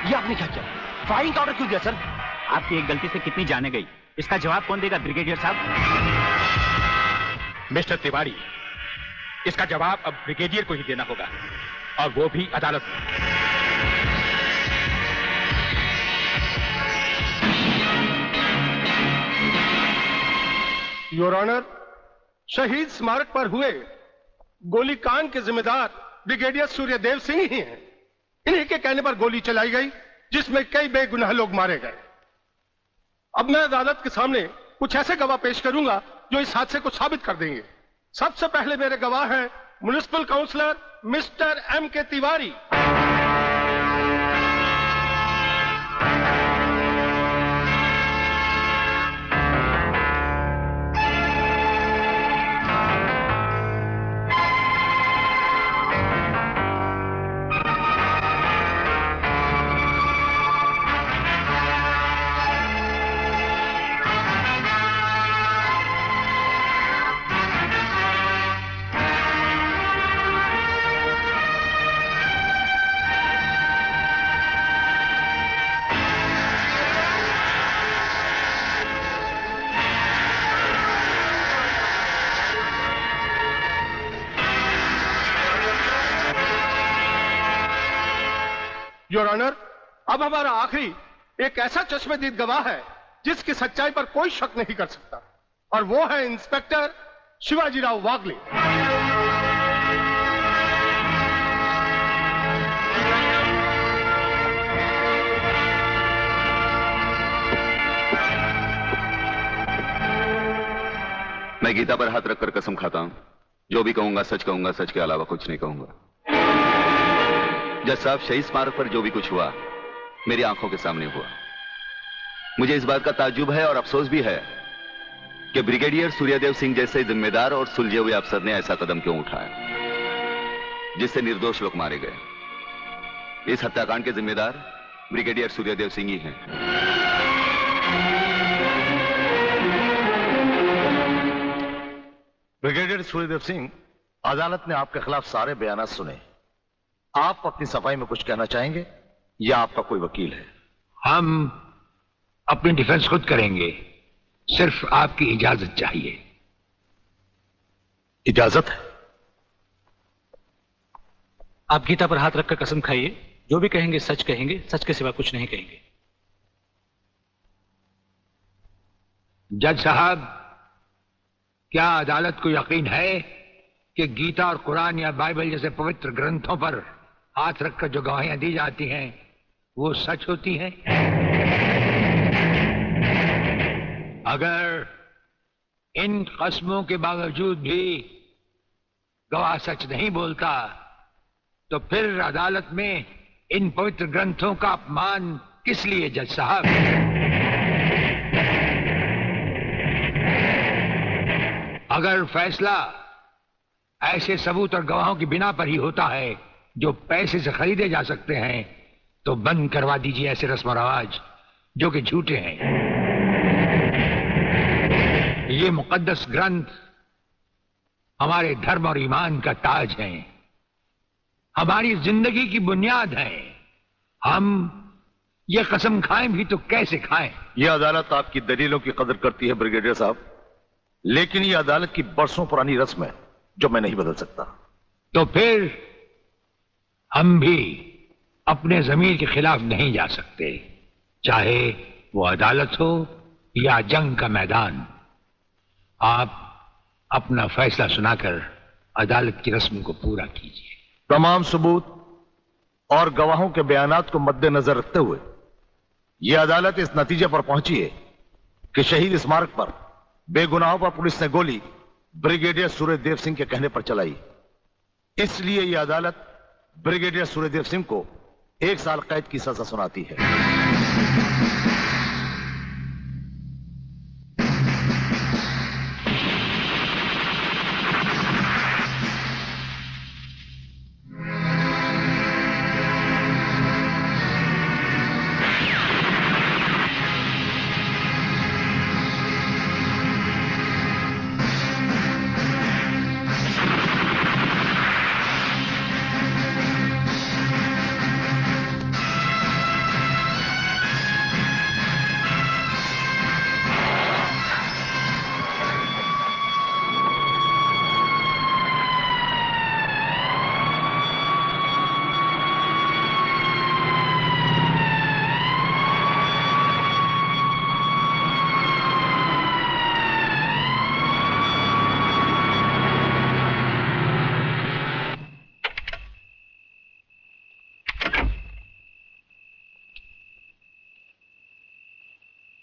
ये आपने क्या किया? फायरिंग का ऑर्डर क्यों दिया सर? आपकी एक गलती से कितनी जाने गई, इसका जवाब कौन देगा ब्रिगेडियर साहब? मिस्टर तिवारी, इसका जवाब अब ब्रिगेडियर को ही देना होगा, और वो भी अदालत में। योर ऑनर, शहीद स्मारक पर हुए गोलीकांड के जिम्मेदार ब्रिगेडियर सूर्यदेव सिंह ही हैं। इन्हीं के कहने पर गोली चलाई गई, जिसमें कई बेगुनाह लोग मारे गए। अब मैं अदालत के सामने कुछ ऐसे गवाह पेश करूंगा जो इस हादसे को साबित कर देंगे। सबसे पहले मेरे गवाह हैं municipal councillor mister M.K. Tiwari. Your honour, अब हमारा आखिरी एक ऐसा चश्मदीद गवाह है जिसकी सच्चाई पर कोई शक नहीं कर सकता, और वो है इंस्पेक्टर शिवाजीराव वागले। मैं गीता पर हाथ रखकर कसम खाता हूं, जो भी कहूंगा सच कहूंगा, सच के अलावा कुछ नहीं कहूंगा। जज साहब, शहीद स्मारक पर जो भी कुछ हुआ मेरी आंखों के सामने हुआ। मुझे इस बात का ताज्जुब है और अफसोस भी है कि ब्रिगेडियर सूर्यदेव सिंह जैसे जिम्मेदार और सुलझे हुए अफसर ने ऐसा कदम क्यों उठाया जिससे निर्दोष लोग मारे गए। इस हत्याकांड के जिम्मेदार ब्रिगेडियर सूर्यदेव सिंह ही हैं। ब्रिगेडियर सूर्यदेव सिंह, अदालत ने आपके खिलाफ सारे बयान सुने। आप अपनी सफाई में कुछ कहना चाहेंगे या आपका कोई वकील है? हम अपनी डिफेंस खुद करेंगे, सिर्फ आपकी इजाजत चाहिए। इजाजत है? आप गीता पर हाथ रखकर कसम खाइए, जो भी कहेंगे सच कहेंगे, सच के सिवा कुछ नहीं कहेंगे। जज साहब, क्या अदालत को यकीन है कि गीता और कुरान या बाइबल जैसे पवित्र ग्रंथों पर हाथ रखकर जो गवाहियां दी जाती हैं वो सच होती हैं? अगर इन कस्मों के बावजूद भी गवाह सच नहीं बोलता तो फिर अदालत में इन पवित्र ग्रंथों का अपमान किस लिए जज साहब? अगर फैसला ऐसे सबूत और गवाहों की बिना पर ही होता है जो पैसे से खरीदे जा सकते हैं, तो बंद करवा दीजिए ऐसे रस्म और रवाज जो कि झूठे हैं। ये मुकद्दस ग्रंथ हमारे धर्म और ईमान का ताज है, हमारी जिंदगी की बुनियाद है। हम ये कसम खाएं भी तो कैसे खाएं? यह अदालत आपकी दलीलों की कदर करती है ब्रिगेडियर साहब, लेकिन यह अदालत की बरसों पुरानी रस्म है जो मैं नहीं बदल सकता। तो फिर हम भी अपने जमीर के खिलाफ नहीं जा सकते, चाहे वो अदालत हो या जंग का मैदान। आप अपना फैसला सुनाकर अदालत की रस्म को पूरा कीजिए। तमाम सबूत और गवाहों के बयानात को मद्देनजर रखते हुए यह अदालत इस नतीजे पर पहुंची है कि शहीद स्मारक पर बेगुनाहों पर पुलिस ने गोली ब्रिगेडियर सूर्यदेव सिंह के कहने पर चलाई। इसलिए यह अदालत ब्रिगेडियर सूर्यदेव सिंह को 1 साल कैद की सजा सुनाती है।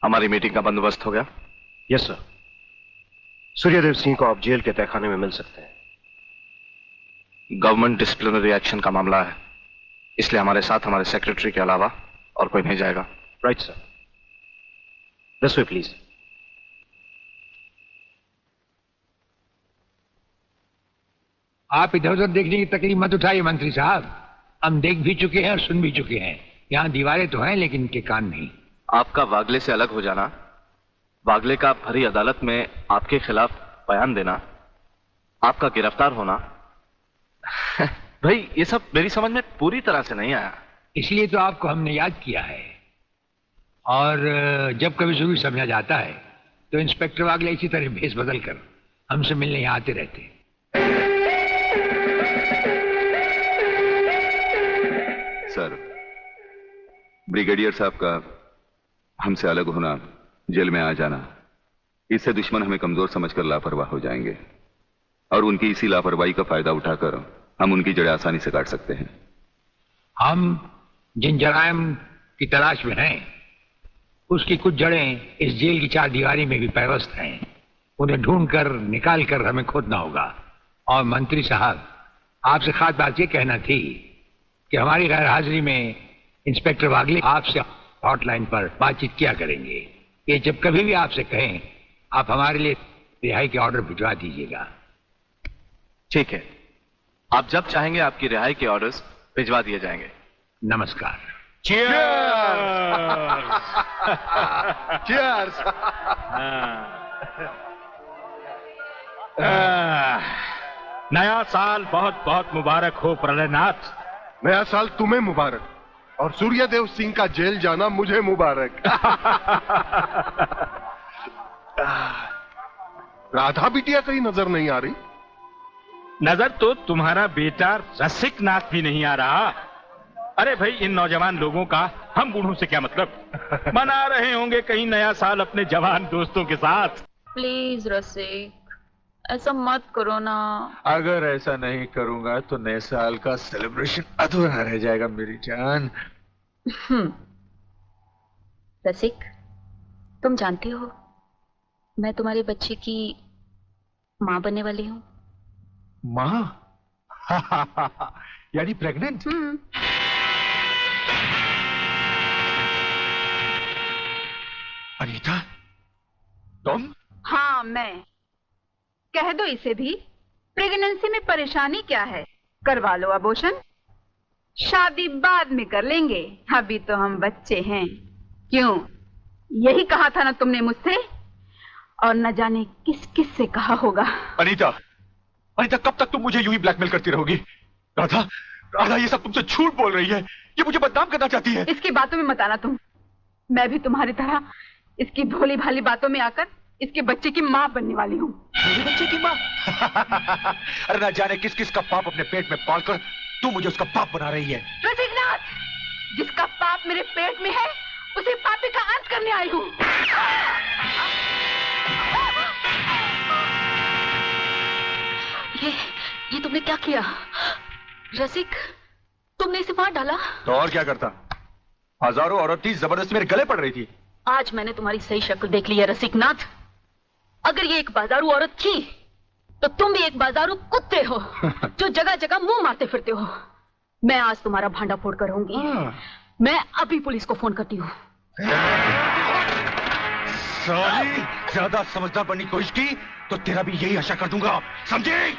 हमारी मीटिंग का बंदोबस्त हो गया? Yes sir. सूर्यदेव सिंह को आप जेल के तहखाने में मिल सकते हैं। गवर्नमेंट डिसिप्लिनरी एक्शन का मामला है, इसलिए हमारे साथ हमारे सेक्रेटरी के अलावा और कोई नहीं जाएगा। Right sir. This way please. आप इधर उधर देखने की तकलीफ मत उठाइए मंत्री साहब, हम देख भी चुके हैं और सुन भी चुके हैं। यहाँ दीवारें तो हैं लेकिन इनके कान नहीं। आपका वागले से अलग हो जाना, वागले का भरी अदालत में आपके खिलाफ बयान देना, आपका गिरफ्तार होना भाई ये सब मेरी समझ में पूरी तरह से नहीं आया। इसलिए तो आपको हमने याद किया है। और जब कभी जरूरी समझा जाता है तो इंस्पेक्टर वागले इसी तरह भेस बदल कर हमसे मिलने यहाँ आते रहते हैं। सर, ब्रिगेडियर साहब का हमसे अलग होना, जेल में आ जाना, इससे दुश्मन हमें कमजोर समझकर लापरवाह हो जाएंगे और उनकी इसी लापरवाही का फायदा उठाकर हम उनकी जड़ें आसानी से काट सकते हैं। हम जिन जराइम की तलाश में हैं, उसकी कुछ जड़ें इस जेल की चार दीवारी में भी पैवस्त हैं। उन्हें ढूंढकर निकाल कर हमें खोदना होगा। और मंत्री साहब, आपसे खास बात ये कहना थी कि हमारी गैर हाजिरी में इंस्पेक्टर वागले आपसे हॉटलाइन पर बातचीत किया करेंगे। ये जब कभी भी आपसे कहें, आप हमारे लिए रिहाई के ऑर्डर भिजवा दीजिएगा। ठीक है, आप जब चाहेंगे आपकी रिहाई के ऑर्डर्स भिजवा दिए जाएंगे। नमस्कार। Cheers! नया साल बहुत बहुत मुबारक हो प्रलयनाथ। नया साल तुम्हें मुबारक और सूर्यदेव सिंह का जेल जाना मुझे मुबारक। राधा बिटिया कहीं नजर नहीं आ रही। नजर तो तुम्हारा बेटा रसिक नाथ भी नहीं आ रहा। अरे भाई, इन नौजवान लोगों का हम बूढ़ों से क्या मतलब? मना रहे होंगे कहीं नया साल अपने जवान दोस्तों के साथ। प्लीज रसिक, ऐसा मत करो ना। अगर ऐसा नहीं करूंगा तो नए साल का सेलिब्रेशन अधूरा रह जाएगा मेरी जान। रसिक, तुम जानते हो मैं तुम्हारे बच्चे की माँ बनने वाली हूँ। माँ? यानी प्रेग्नेंट? अनीता, तुम? हाँ, मैं। कह दो इसे भी, प्रेगनेंसी में परेशानी क्या है, करवा लो अबॉर्शन। शादी बाद में कर लेंगे, अभी तो हम बच्चे हैं। क्यों, यही कहा था ना तुमने मुझसे? और न जाने किस किस से कहा होगा। अनीता, अनीता, कब तक तुम मुझे यूं ही ब्लैकमेल करती रहोगी? राधा, राधा, ये सब तुमसे झूठ बोल रही है। ये मुझे बदनाम करना चाहती है। इसकी बातों में मत आना तुम। मैं भी तुम्हारी तरह इसकी भोली भाली बातों में आकर इसके बच्चे की माँ बनने वाली हूँ। मेरे बच्चे की माँ? अरे ना जाने किस किस का पाप अपने पेट में पालकर तू मुझे उसका पाप बना रही है। रसिकनाथ, जिसका पाप मेरे पेट में है, उसे पापी का अंत करने आई हूँ। ये तुमने क्या किया? रसिक, तुमने इसे मार डाला? तो और क्या करता? हजारों औरतें जबरदस्ती मेरे गले पड़ रही थी। आज मैंने तुम्हारी सही शक्ल देख ली है रसिकनाथ। अगर ये एक बाजारू औरत थी तो तुम भी एक बाजारू कुत्ते हो जो जगह जगह मुंह मारते फिरते हो। मैं आज तुम्हारा भांडा फोड़ कर रहूंगी। मैं अभी पुलिस को फोन करती हूँ। साली, ज्यादा समझदार बनने की कोशिश की तो तेरा भी यही आशा कर दूंगा, समझे?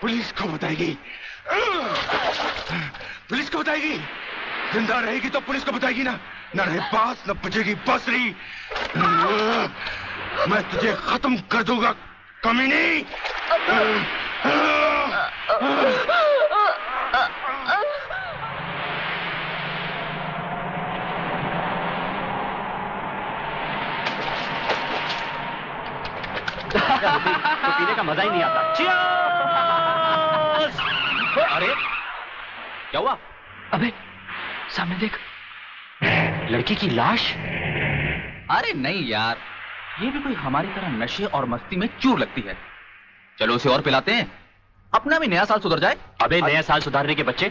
पुलिस को बताएगी, पुलिस को बताएगी। जिंदा रहेगी तो पुलिस को बताएगी ना। न रहे बांस न बजेगी बांसुरी। मैं तुझे खत्म कर दूंगा कमीनी। तो पीने का मजा ही नहीं आता। अरे क्या हुआ? अबे सामने देख, लड़की की लाश। अरे नहीं यार, ये भी कोई हमारी तरह नशे और मस्ती में चूर लगती है। चलो उसे और पिलाते हैं, अपना भी नया साल सुधर जाए। अबे नया साल सुधारने के बच्चे,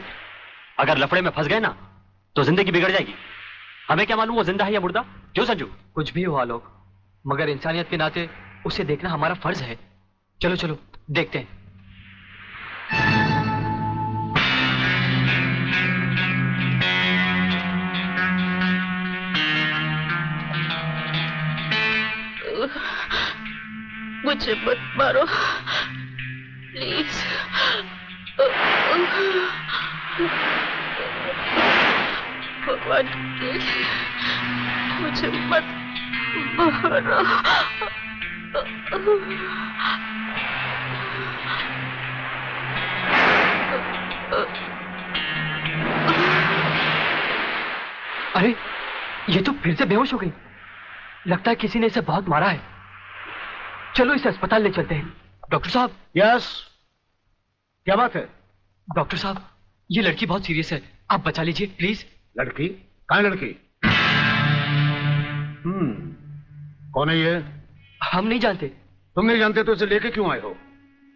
अगर लफड़े में फंस गए ना तो जिंदगी बिगड़ जाएगी। हमें क्या मालूम वो जिंदा है या मुर्दा? क्यों संजू? कुछ भी हो आलोक, मगर इंसानियत के नाते उसे देखना हमारा फर्ज है। चलो चलो देखते हैं। मुझे मत मारो प्लीज। भगवान के लिए मुझे मत मारो। अरे ये तो फिर से बेहोश हो गई। लगता है किसी ने इसे बहुत मारा है। चलो इसे अस्पताल ले चलते हैं। डॉक्टर साहब। यस, क्या बात है? डॉक्टर साहब, ये लड़की बहुत सीरियस है, आप बचा लीजिए प्लीज। लड़की? कहाँ है लड़की? कौन है ये? हम नहीं जानते। तुम नहीं जानते तो इसे लेके क्यों आए हो?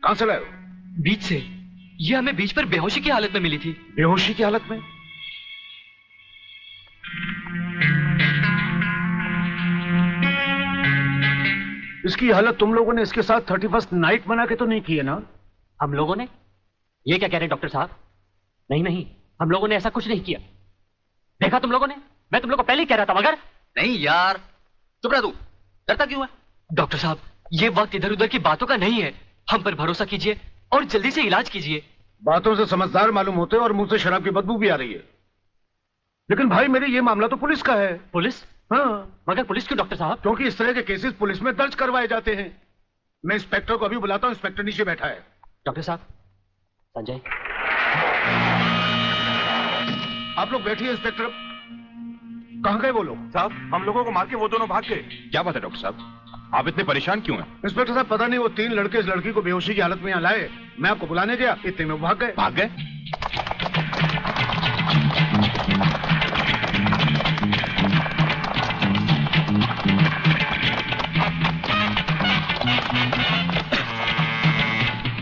कहां से लाए हो? बीच से। ये हमें बीच पर बेहोशी की हालत में मिली थी। बेहोशी की हालत में? इसकी हालत तुम लोगों ने इसके साथ 31st नाइट बना के तो नहीं की है ना? हम लोगों ने? ये क्या कह रहे हैं डॉक्टर साहब? नहीं नहीं, हम लोगों ने ऐसा कुछ नहीं किया। देखा तुम लोगों ने? मैं तुम लोगों को पहले ही कह रहा था। मगर नहीं यार, चुप रह तू, डरता क्यों है? डॉक्टर साहब, ये वक्त इधर उधर की बातों का नहीं है। हम पर भरोसा कीजिए और जल्दी से इलाज कीजिए। बातों से समझदार मालूम होते और मुंह से शराब की बदबू भी आ रही है। लेकिन भाई मेरे ये मामला तो पुलिस का है। पुलिस? हाँ। मगर पुलिस क्यों डॉक्टर साहब? क्योंकि इस तरह के केसेस पुलिस में दर्ज करवाए जाते हैं। मैं इंस्पेक्टर को अभी बुलाता हूं। इंस्पेक्टर नीचे बैठा है। डॉक्टर साहब, संजय। आप लोग बैठिए। इंस्पेक्टर, कहां गए वो लोग? साहब, हम लोगों को मार के वो दोनों भाग गए। क्या बात है डॉक्टर साहब, आप इतने परेशान क्यों हैं? इंस्पेक्टर साहब, पता नहीं वो 3 लड़के इस लड़की को बेहोशी की हालत में यहाँ लाए। मैं आपको बुलाने गया, इतने में वो भाग गए। भाग गए?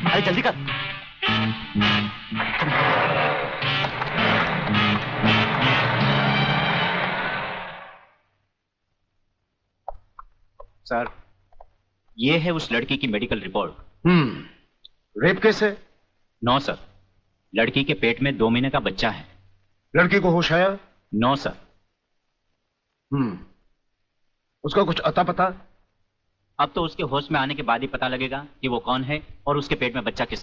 अरे जल्दी कर। सर, ये है उस लड़की की मेडिकल रिपोर्ट। रेप केस है? नो सर, लड़की के पेट में 2 महीने का बच्चा है। लड़की को होश आया? No sir. उसका कुछ अता पता? अब तो उसके होश में आने के बाद ही पता लगेगा कि वो कौन है और उसके पेट में बच्चा किसका